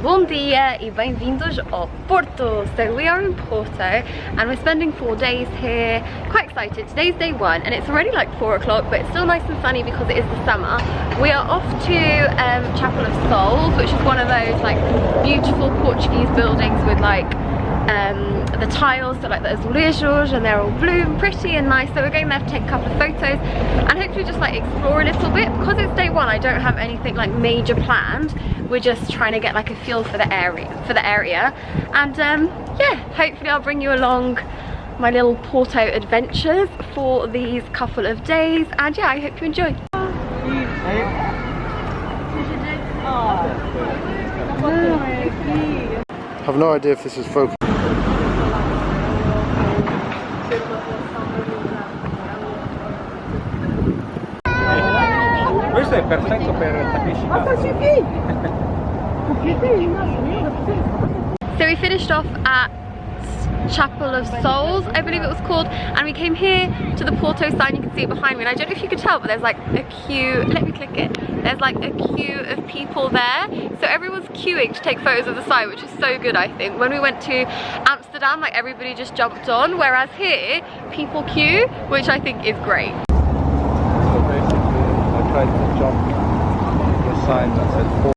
Bom dia e bem-vindos ao Porto. So we are in Porto and we're spending 4 days here. Quite excited. Today's day 1 and it's already like 4 o'clock, but it's still nice and sunny because it is the summer. We are off to Chapel of Souls, which is one of those like beautiful Portuguese buildings with like the tiles, so like the azulejos, and they're all blue and pretty and nice. So we're going there to take a couple of photos and hopefully just like explore a little bit. Because it's day 1, I don't have anything like major planned. We're just trying to get like a feel for the area, and yeah, hopefully I'll bring you along my little Porto adventures for these couple of days, and yeah, I hope you enjoy. I have no idea if this is focused. Questo è perfetto per So we finished off at Chapel of Souls, I believe it was called, and we came here to the Porto sign. You can see it behind me, and I don't know if you can tell, but there's like a queue. Let me click it. There's like a queue of people there, so everyone's queuing to take photos of the sign, which is so good. I think when we went to Amsterdam, like everybody just jumped on, whereas here people queue, which I think is great. So basically I tried to jump the sign that said Porto.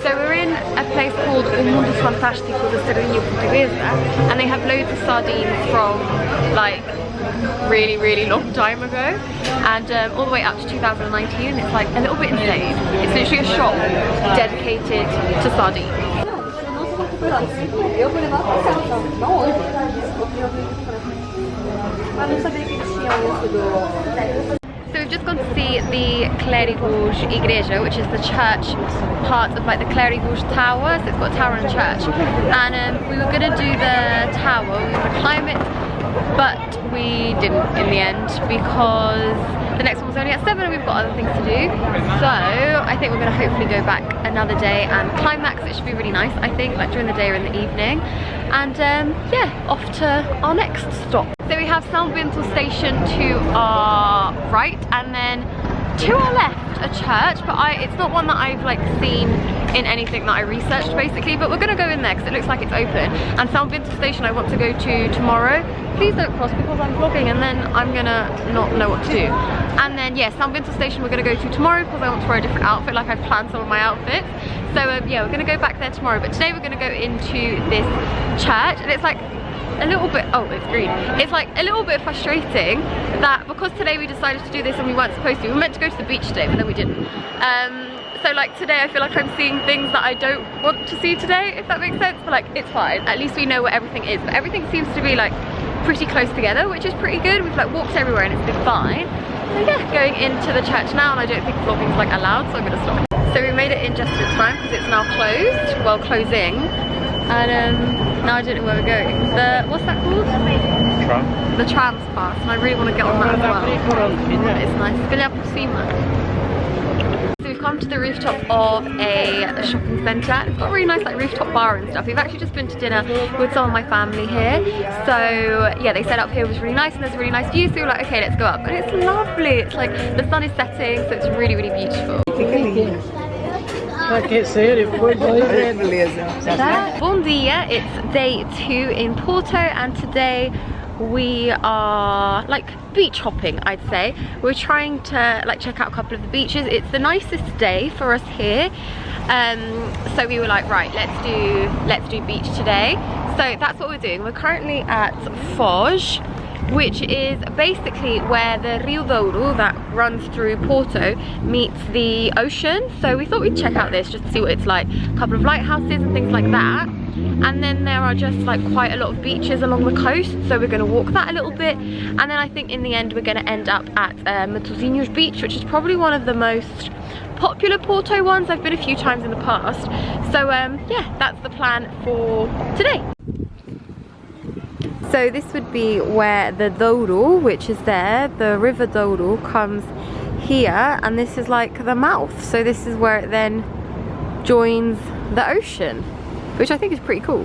So we're in a place called O Mundo Fantástico da Sardinha Portuguesa, and they have loads of sardines from like really long time ago, and all the way up to 2019. It's like a little bit insane. It's literally a shop dedicated to sardines. So we've just gone to see the Clérigos Igreja, which is the church part of like the Clérigos tower. So it's got a tower and a church, and we were going to do the tower, we were going to climb it, but we didn't in the end because the next one was only at 7 and we've got other things to do. So I think we're going to hopefully go back another day and climb that, because it should be really nice, I think, like during the day or in the evening. And yeah, off to our next stop. So we have São Bento station to our right, and then to our left a church, but it's not one that I've like seen in anything that I researched basically, but we're gonna go in there because it looks like it's open. And São Bento station I want to go to tomorrow. Please don't cross because I'm vlogging and then I'm gonna not know what to do. And then yeah, São Bento station we're gonna go to tomorrow because I want to wear a different outfit, like I've planned some of my outfits. So yeah, we're gonna go back there tomorrow, but today we're gonna go into this church, and it's like a little bit, oh it's green, it's like a little bit frustrating that because today we decided to do this and we weren't supposed to. We were meant to go to the beach today, but then we didn't. So like today I feel like I'm seeing things that I don't want to see today, if that makes sense, but like it's fine. At least we know where everything is, but everything seems to be like pretty close together, which is pretty good. We've like walked everywhere and it's been fine. So yeah, going into the church now, and I don't think vlogging's like allowed, so I'm gonna stop. So we made it in just in time because it's now closed, well closing, and now I don't know where we're going. What's that called? Tram. The trams pass, and I really want to get on that as well. It's nice. Gaia por cima. So we've come to the rooftop of a shopping centre. It's got a really nice like rooftop bar and stuff. We've actually just been to dinner with some of my family here. So yeah, they set up here, was really nice, and there's a really nice view. So we were like, okay, let's go up. And it's lovely. It's like the sun is setting, so it's really beautiful. Bom dia, it's day 2 in Porto, and today we are like beach hopping, I'd say. We're trying to like check out a couple of the beaches. It's the nicest day for us here, so we were like, right, let's do beach today. So that's what we're doing. We're currently at Foz, which is basically where the Rio Douro that runs through Porto meets the ocean. So we thought we'd check out this just to see what it's like. A couple of lighthouses and things like that. And then there are just like quite a lot of beaches along the coast, so we're going to walk that a little bit. And then I think in the end we're going to end up at Matosinhos beach, which is probably one of the most popular Porto ones. I've been a few times in the past. So yeah, that's the plan for today. So this would be where the Douro, which is there, the river Douro comes here, and this is like the mouth. So this is where it then joins the ocean, which I think is pretty cool.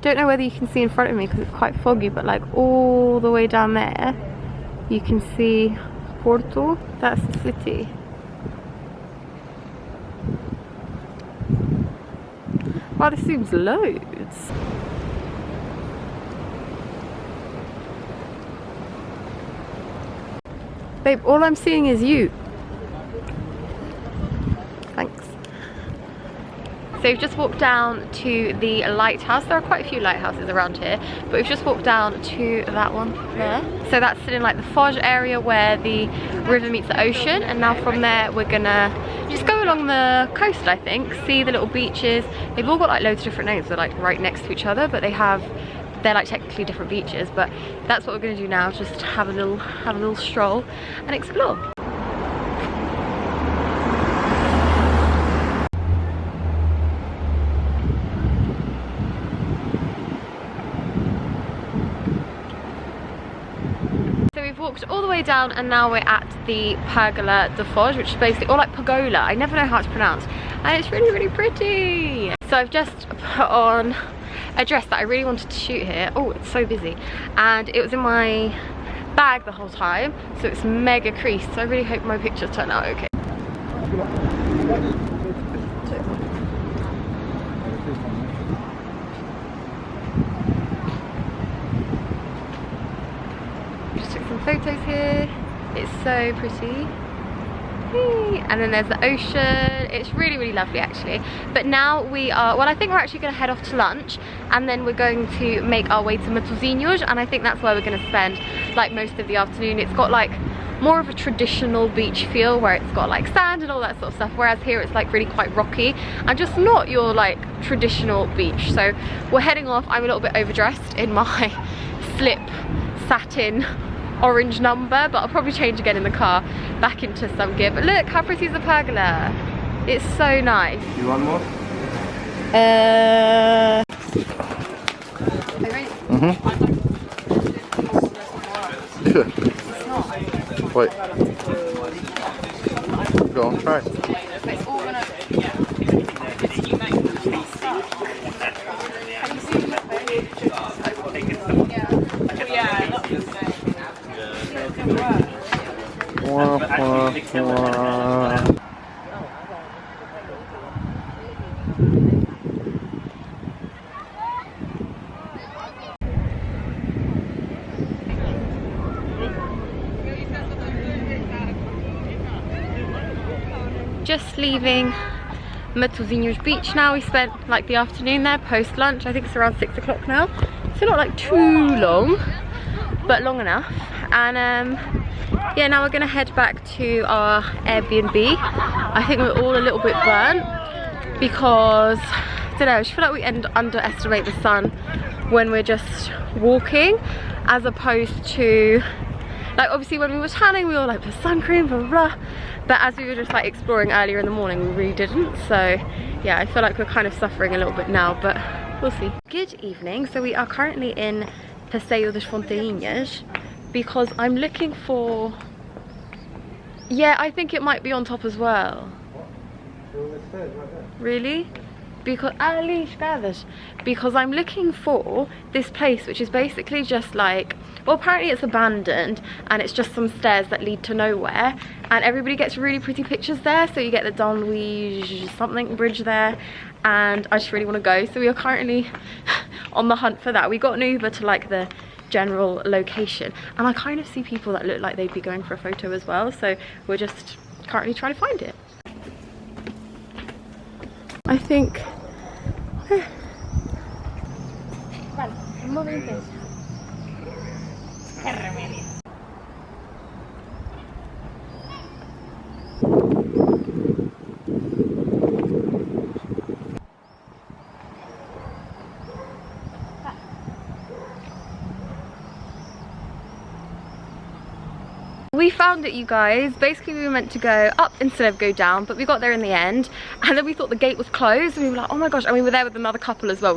don't know whether you can see in front of me because it's quite foggy, but like all the way down there you can see Porto. That's the city. Wow, this seems loads. Babe, all I'm seeing is you. Thanks. So we've just walked down to the lighthouse. There are quite a few lighthouses around here, but we've just walked down to that one there. So that's in like the Foz area where the river meets the ocean, and now from there we're gonna just go along the coast, I think, see the little beaches. They've all got like loads of different names. They're like right next to each other, but they're like technically different beaches. But that's what we're gonna do now, just have a little stroll and explore. Walked all the way down, and now we're at the Pergola de Foz, which is basically, or like pergola, I never know how it's pronounced, and it's really, really pretty. So I've just put on a dress that I really wanted to shoot here. Oh, it's so busy, and it was in my bag the whole time, so it's mega creased, so I really hope my pictures turn out okay. Photos here. It's so pretty. And then there's the ocean. It's really, really lovely actually. But now we are, well, I think we're actually going to head off to lunch, and then we're going to make our way to Matosinhos, and I think that's where we're going to spend like most of the afternoon. It's got like more of a traditional beach feel where it's got like sand and all that sort of stuff, whereas here it's like really quite rocky and just not your like traditional beach. So we're heading off. I'm a little bit overdressed in my slip satin orange number, but I'll probably change again in the car back into some gear. But look how pretty is the pergola. It's so nice. You want more? Are you ready? Yeah. Wait. Go on, try. It's all gonna... Wah, wah, wah. Just leaving Matosinhos beach now. We spent like the afternoon there post lunch. I think it's around 6 o'clock now, so not like too long, but long enough. And yeah, now we're gonna head back to our Airbnb. I think we're all a little bit burnt because, I don't know, I just feel like we underestimate the sun when we're just walking, as opposed to, like, obviously when we were tanning we were like, put sun cream, blah blah blah, but as we were just like exploring earlier in the morning we really didn't. So yeah, I feel like we're kind of suffering a little bit now, but we'll see. Good evening. So we are currently in Passeio das Fontainhas because I'm looking for, yeah, I think it might be on top as well. Really? Because because I'm looking for this place, which is basically just like, well, apparently it's abandoned and it's just some stairs that lead to nowhere, and everybody gets really pretty pictures there. So you get the Don Luís something bridge there, and I just really want to go. So we are currently on the hunt for that. We got an Uber to like the general location, and I kind of see people that look like they'd be going for a photo as well, so we're just currently trying to find it. I think we found it, you guys. Basically we were meant to go up instead of go down, but we got there in the end, and then we thought the gate was closed, and we were like, oh my gosh. And we were there with another couple as well.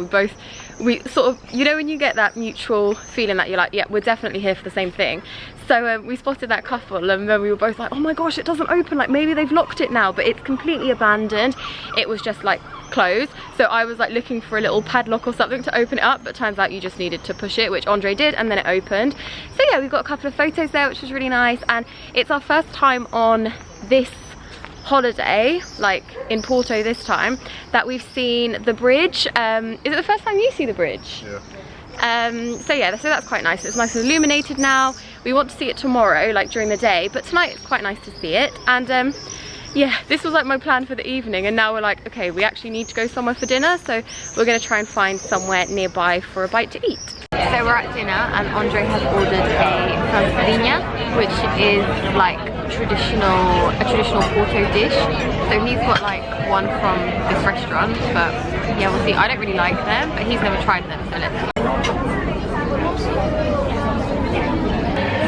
We sort of, you know when you get that mutual feeling that you're like, yeah, we're definitely here for the same thing. So we spotted that couple, and then we were both like, oh my gosh, it doesn't open, like maybe they've locked it now. But it's completely abandoned. It was just like closed. So I was like looking for a little padlock or something to open it up, but turns out you just needed to push it, which Andre did, and then it opened. So yeah, we've got a couple of photos there, which was really nice, and it's our first time on this holiday, like in Porto this time, that we've seen the bridge. Is it the first time you see the bridge? Yeah. So yeah, so that's quite nice. It's nice and illuminated now. We want to see it tomorrow, like during the day, but tonight it's quite nice to see it. And yeah, this was like my plan for the evening, and now we're like, okay, we actually need to go somewhere for dinner, so we're gonna try and find somewhere nearby for a bite to eat. So we're at dinner, and Andre has ordered a francesinha, which is like a traditional Porto dish. So he's got like one from this restaurant, but yeah, we'll see. I don't really like them, but he's never tried them, so let's see.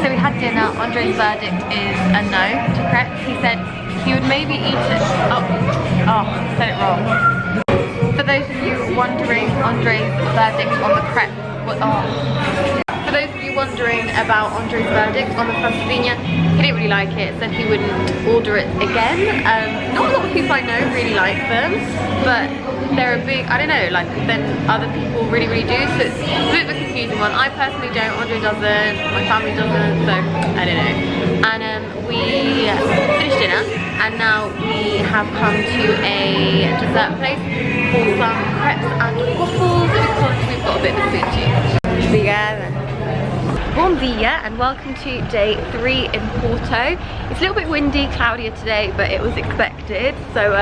So we had dinner. Andre's verdict is a no to crepes. He said he would maybe eat it. Oh, said it wrong. For those of you wondering, Andre's verdict on the crepe. For those of you wondering about Andre's verdict on the francesinha, he didn't really like it. Said he wouldn't order it again. Not a lot of people I know really like them, but they're a big, I don't know, like then other people really do, so it's a bit of a confusing one. I personally don't, Andre doesn't, my family doesn't, so I don't know. And we finished dinner, and now we have come to a dessert place for some crepes and waffles because we've got a bit of a sweet tooth. Obrigada. Bom dia, and welcome to day 3 in Porto. It's a little bit windy, cloudier today, but it was expected, so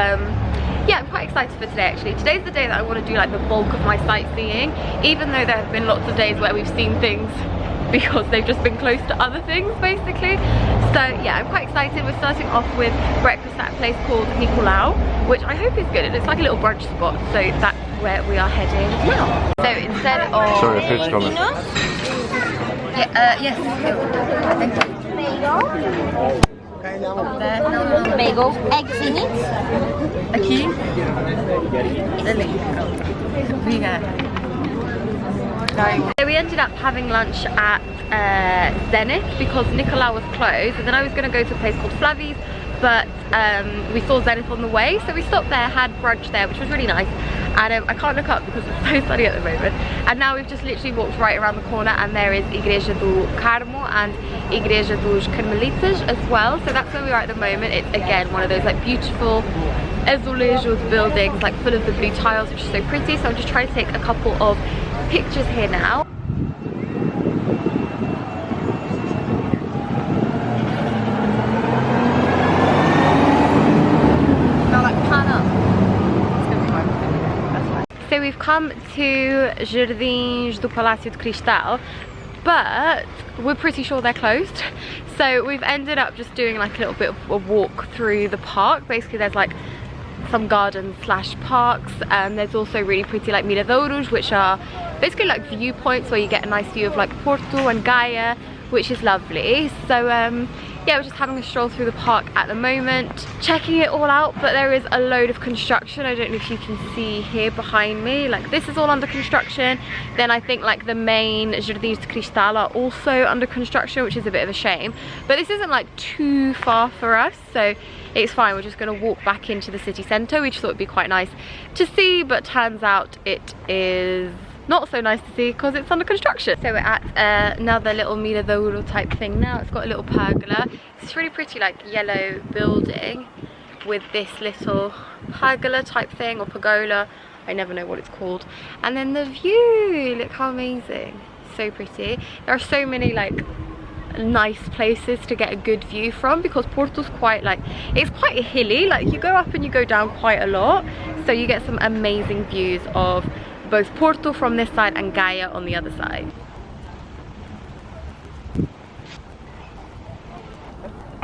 yeah, I'm quite excited for today actually. Today's the day that I want to do like the bulk of my sightseeing, even though there have been lots of days where we've seen things because they've just been close to other things basically. So yeah, I'm quite excited. We're starting off with breakfast at a place called Nicolau, which I hope is good. It looks like a little brunch spot, so that's where we are heading now. So instead of... Sorry, the food's coming. Yeah, yes. Bagel, egg Scenic. Aqui. So we ended up having lunch at Scenic because Nicolau was closed, and then I was going to go to a place called Flavi's, but we saw Scenic on the way, so we stopped there, had brunch there, which was really nice. And I can't look up because it's so sunny at the moment. And now we've just literally walked right around the corner, and there is Igreja do Carmo and Igreja dos Carmelitas as well. So that's where we are at the moment. It's again one of those like beautiful azulejos buildings, like full of the blue tiles, which is so pretty. So I'm just trying to take a couple of pictures here now. So we've come to Jardins do Palácio de Cristal, but we're pretty sure they're closed. So we've ended up just doing like a little bit of a walk through the park. Basically there's like some gardens slash parks, and there's also really pretty like miradouros, which are basically like viewpoints where you get a nice view of like Porto and Gaia, which is lovely. So yeah, we're just having a stroll through the park at the moment, checking it all out, but there is a load of construction. I don't know if you can see here behind me, like this is all under construction. Then I think like the main Jardins de Cristal are also under construction, which is a bit of a shame, but this isn't like too far for us, so it's fine. We're just going to walk back into the city centre. We just thought it'd be quite nice to see, but turns out it is not so nice to see because it's under construction. So we're at another little miradouro type thing now. It's got a little pergola. It's really pretty like yellow building with this little pergola type thing, or pergola, I never know what it's called. And then the view, look how amazing, so pretty. There are so many like nice places to get a good view from because Porto's quite like, it's quite hilly, like you go up and you go down quite a lot, so you get some amazing views of both Porto from this side and Gaia on the other side.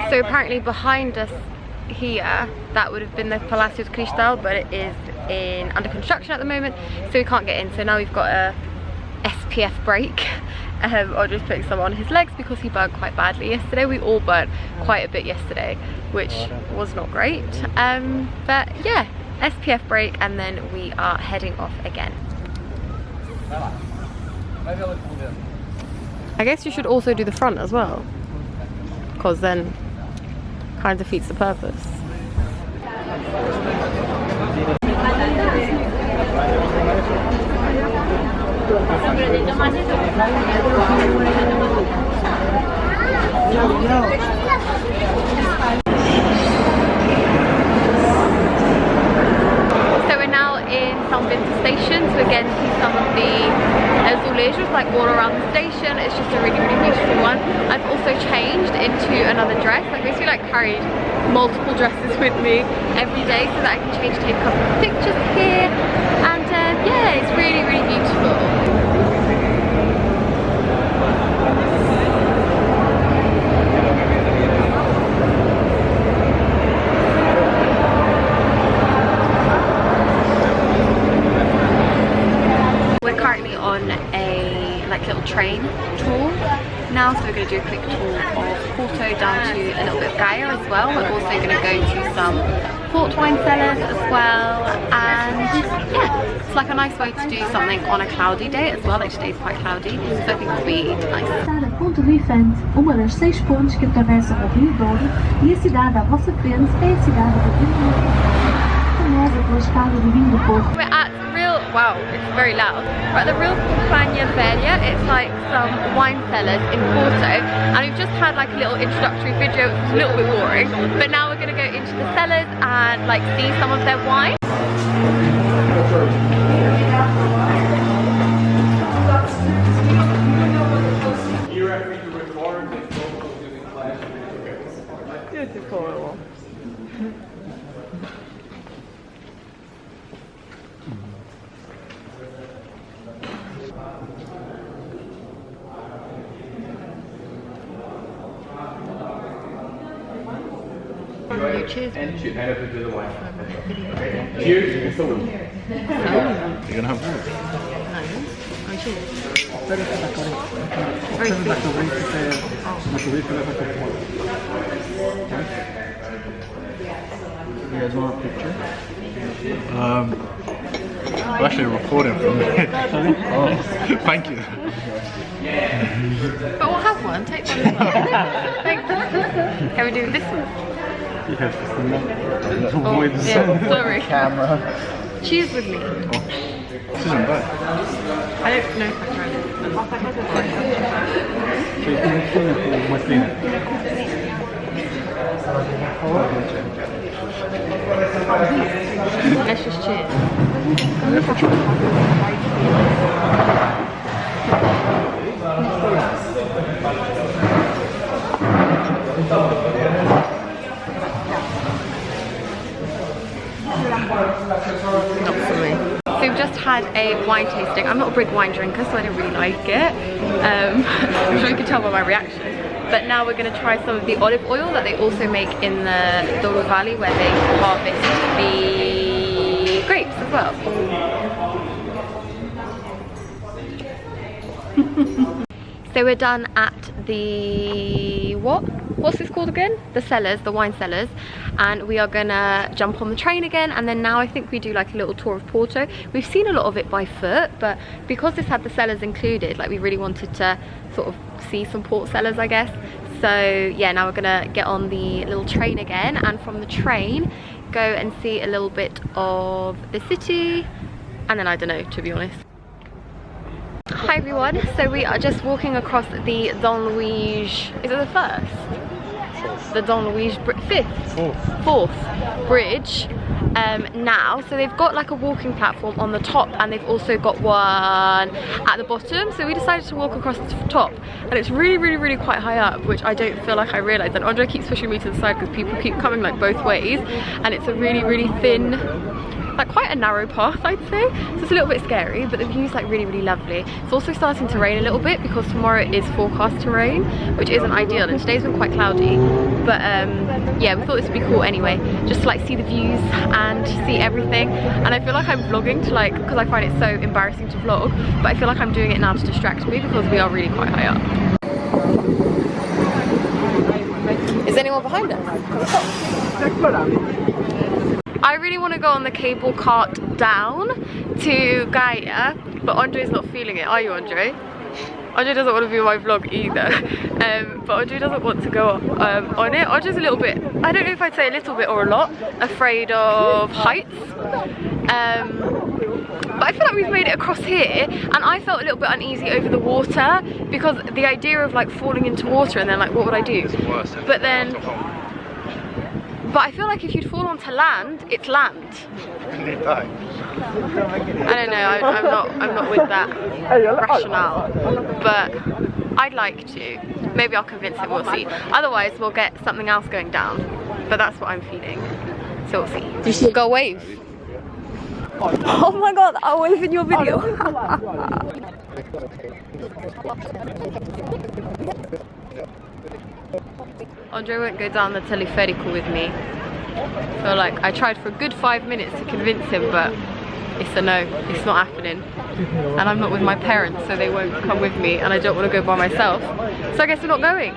So apparently behind us here, that would have been the Palácio de Cristal, but it is under construction at the moment, so we can't get in. So now we've got a SPF break. I'll just put some on his legs because he burnt quite badly yesterday. We all burnt quite a bit yesterday, which was not great. But yeah, SPF break, and then we are heading off again. I guess you should also do the front as well, because then kind of defeats the purpose. So we're now in São Bento station to again see some of the azulejos like all around the station. It's just a really beautiful one. I've also changed into another dress. I basically like carried multiple dresses with me every day so that I can change, take a couple of pictures here, and yeah, it's really beautiful. We're currently on a little train tour now, so we're going to do a quick tour of Porto down to a little bit of Gaia as well. We're also going to go to some port wine cellars as well, and yeah, it's like a nice way to do something on a cloudy day as well. Like today's quite cloudy, so I think it'll be nice. A Ponte do Infante, uma das 6 pontes que atravessam o Rio Douro, e a cidade à vossa frente é a cidade do Rio. Famosa pela escada do vinho do Porto. We're at real, wow, it's very loud. We're at the real Companhia Velha. It's like some wine cellars in Porto, and we've just had like a little introductory video, which was a little bit boring. But now we're going to go into the cellars and like see some of their wine. Beautiful. Cheers. And shoot, hand over to the wine. Cheers. So. You're gonna have one. Oh, cheers. Very You guys want a picture? I'm actually recording from there. Oh, thank you. But we'll have one. Take one as well. Thank you. Can we do this one? Yes. Oh, yeah, sorry. Camera. Cheers with me. Oh, this isn't bad. I don't know if I tried it. So you can clean it or more clean it? Let's just cheers. Not for me. So we've just had a wine tasting. I'm not a big wine drinker, so I don't really like it. I'm sure you can tell by my reaction. But now we're going to try some of the olive oil that they also make in the Douro Valley, where they harvest the grapes as well. So we're done at the, what's this called again? The cellars, the wine cellars. And we are gonna jump on the train again, and then now I think we do like a little tour of Porto. We've seen a lot of it by foot, but because this had the cellars included, like we really wanted to sort of see some port cellars, I guess. So yeah, now we're gonna get on the little train again, and from the train go and see a little bit of the city, and then I don't know, to be honest. Hi everyone, so we are just walking across the Dom Luís, is it the first? The Dom Luís, fourth bridge now. So they've got like a walking platform on the top, and they've also got one at the bottom. So we decided to walk across the top, and it's really quite high up, which I don't feel like I realised. And Andre keeps pushing me to the side because people keep coming like both ways, and it's a really thin, like quite a narrow path, I'd say. So it's a little bit scary, but the view's like really lovely. It's also starting to rain a little bit because tomorrow is forecast to rain, which isn't ideal, and today's been quite cloudy. But yeah, we thought this would be cool anyway, just to like see the views and see everything. And I feel like I'm vlogging to like, because I find it so embarrassing to vlog, but I feel like I'm doing it now to distract me because we are really quite high up. Is anyone behind us? I really want to go on the cable cart down to Gaia, but Andre's not feeling it. Are you, Andre? Andre doesn't want to be in my vlog either. But Andre doesn't want to go on it. Andre's a little bit, I don't know if I'd say a little bit or a lot, afraid of heights. But I feel like we've made it across here, and I felt a little bit uneasy over the water because the idea of like falling into water and then like what would I do? But I feel like if you'd fall onto land, it's land. I don't know, I'm not with that rationale, but I'd like to. Maybe I'll convince him, we'll see. Otherwise we'll get something else going down, but that's what I'm feeling, so we'll see. You should go wave. Oh my god, I'll wave in your video. Andre won't go down the teleférico with me. So like, I tried for a good 5 minutes to convince him, but it's a no, it's not happening. And I'm not with my parents, so they won't come with me, and I don't want to go by myself. So I guess we're not going.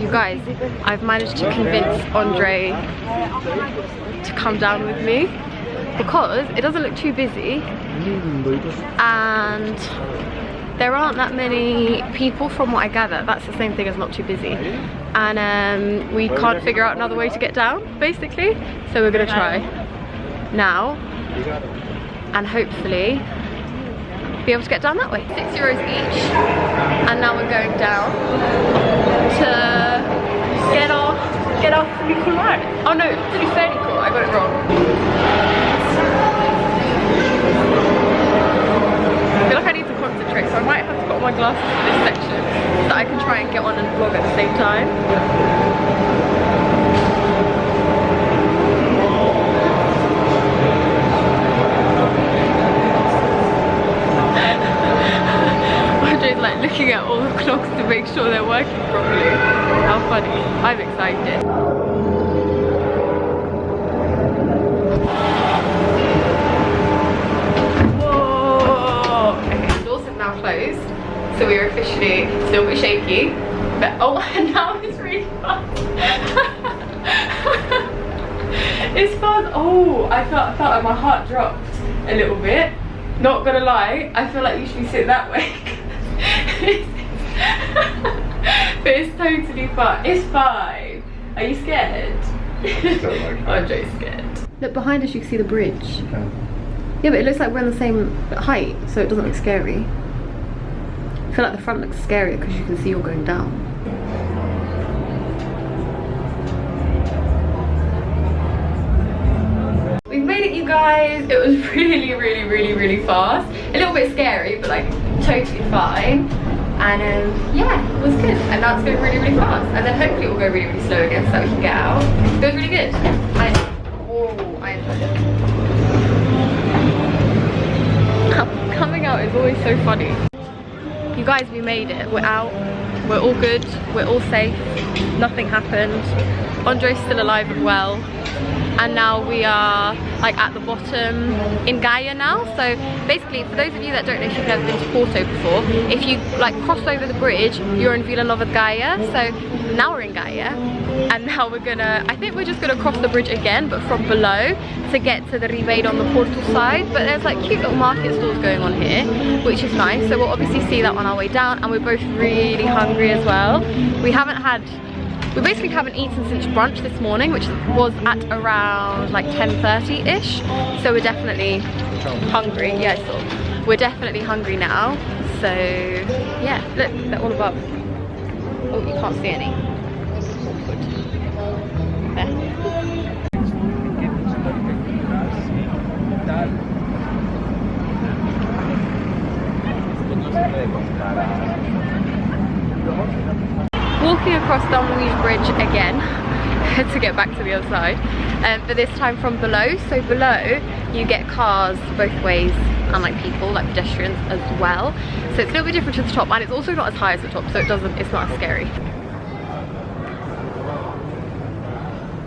You guys, I've managed to convince Andre to come down with me because it doesn't look too busy and there aren't that many people from what I gather. That's the same thing as not too busy, and we can't figure out another way to get down basically, so we're gonna try now and hopefully be able to get down that way. €6 each, and now we're going down to get our funicular. Oh no, teleférico, I got it wrong. I feel like I need to concentrate, so I might have to put on my glasses for this section so that I can try and get on and vlog at the same time. Andre's like looking at all the clocks to make sure they're working properly. How funny. I'm excited. Whoa! Okay, the doors have now closed, so we are officially still a bit shaky. But oh, now it's really fun. It's fun. Oh, I felt like my heart dropped a little bit. Not gonna lie, I feel like you should sit that way. But it's totally fine. It's fine. Are you scared? Andre's scared. Look behind us, you can see the bridge. Yeah, but it looks like we're on the same height, so it doesn't look scary. I feel like the front looks scarier because you can see you're going down. We've made it, you guys. It was really fast. A little bit scary, but like totally fine. And yeah, it was good. And now it's going really fast. And then hopefully it will go really slow again so that we can get out. It was really good. I enjoyed it. Coming out is always so funny. You guys, we made it. We're out. We're all good. We're all safe. Nothing happened. Andre's still alive and well. And now we are like at the bottom in Gaia now. So basically, for those of you that don't know if you've never been to Porto before, if you like cross over the bridge, you're in Vila Nova de Gaia. So now we're in Gaia, and now we're gonna, I think we're just gonna cross the bridge again, but from below to get to the Ribeiro on the Porto side. But there's like cute little market stalls going on here, which is nice. So we'll obviously see that on our way down, and we're both really hungry as well. We basically haven't eaten since brunch this morning, which was at around like 10:30-ish. So we're definitely hungry. Yeah, so we're definitely hungry now. So yeah, look, they're all above. Oh, you can't see any. There. Walking across the Luís Bridge again to get back to the other side, but this time from below. So below you get cars both ways and like people, like pedestrians as well. So it's a little bit different to the top, and it's also not as high as the top, so it's not as scary.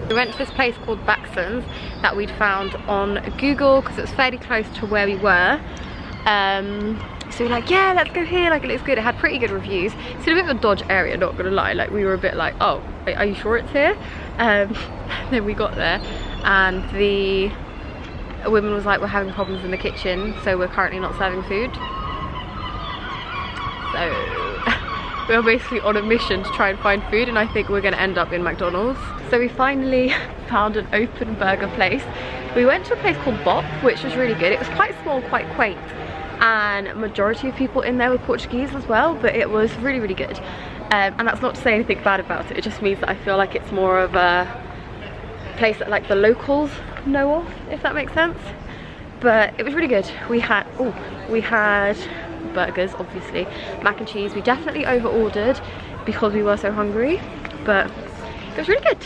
We went to this place called Baxon's that we'd found on Google because it was fairly close to where we were. So we're like, yeah, let's go here, like it looks good. It had pretty good reviews. It's a bit of a dodge area, not gonna lie. Like we were a bit like, oh, are you sure it's here? Then we got there and the woman was like, we're having problems in the kitchen, so we're currently not serving food. So we are basically on a mission to try and find food, and I think we're going to end up in McDonald's. So we finally found an open burger place. We went to a place called Bop, which was really good. It was quite small, quite quaint, and a majority of people in there were Portuguese as well, but it was really, really good. And that's not to say anything bad about it, it just means that I feel like it's more of a place that like the locals know of, if that makes sense. But it was really good. We had burgers, obviously, mac and cheese. We definitely over ordered because we were so hungry, but it was really good.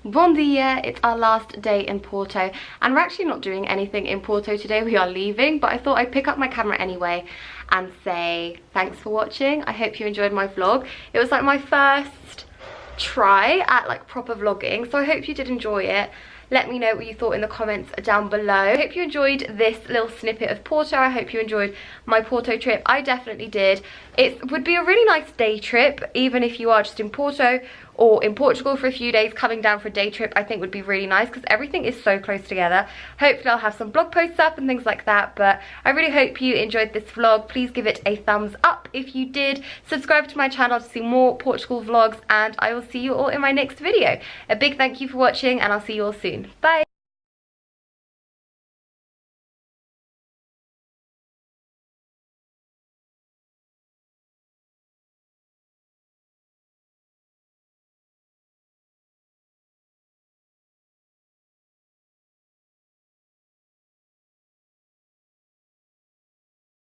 Bon dia, it's our last day in Porto, and we're actually not doing anything in Porto today. We are leaving, but I thought I'd pick up my camera anyway and say thanks for watching. I hope you enjoyed my vlog. It was like my first try at like proper vlogging, so I hope you did enjoy it. Let me know what you thought in the comments down below. I hope you enjoyed this little snippet of Porto. I hope you enjoyed my Porto trip. I definitely did. It would be a really nice day trip, even if you are just in Porto or in Portugal for a few days. Coming down for a day trip I think would be really nice because everything is so close together. Hopefully I'll have some blog posts up and things like that, but I really hope you enjoyed this vlog. Please give it a thumbs up if you did. Subscribe to my channel to see more Portugal vlogs, and I will see you all in my next video. A big thank you for watching, and I'll see you all soon. Bye!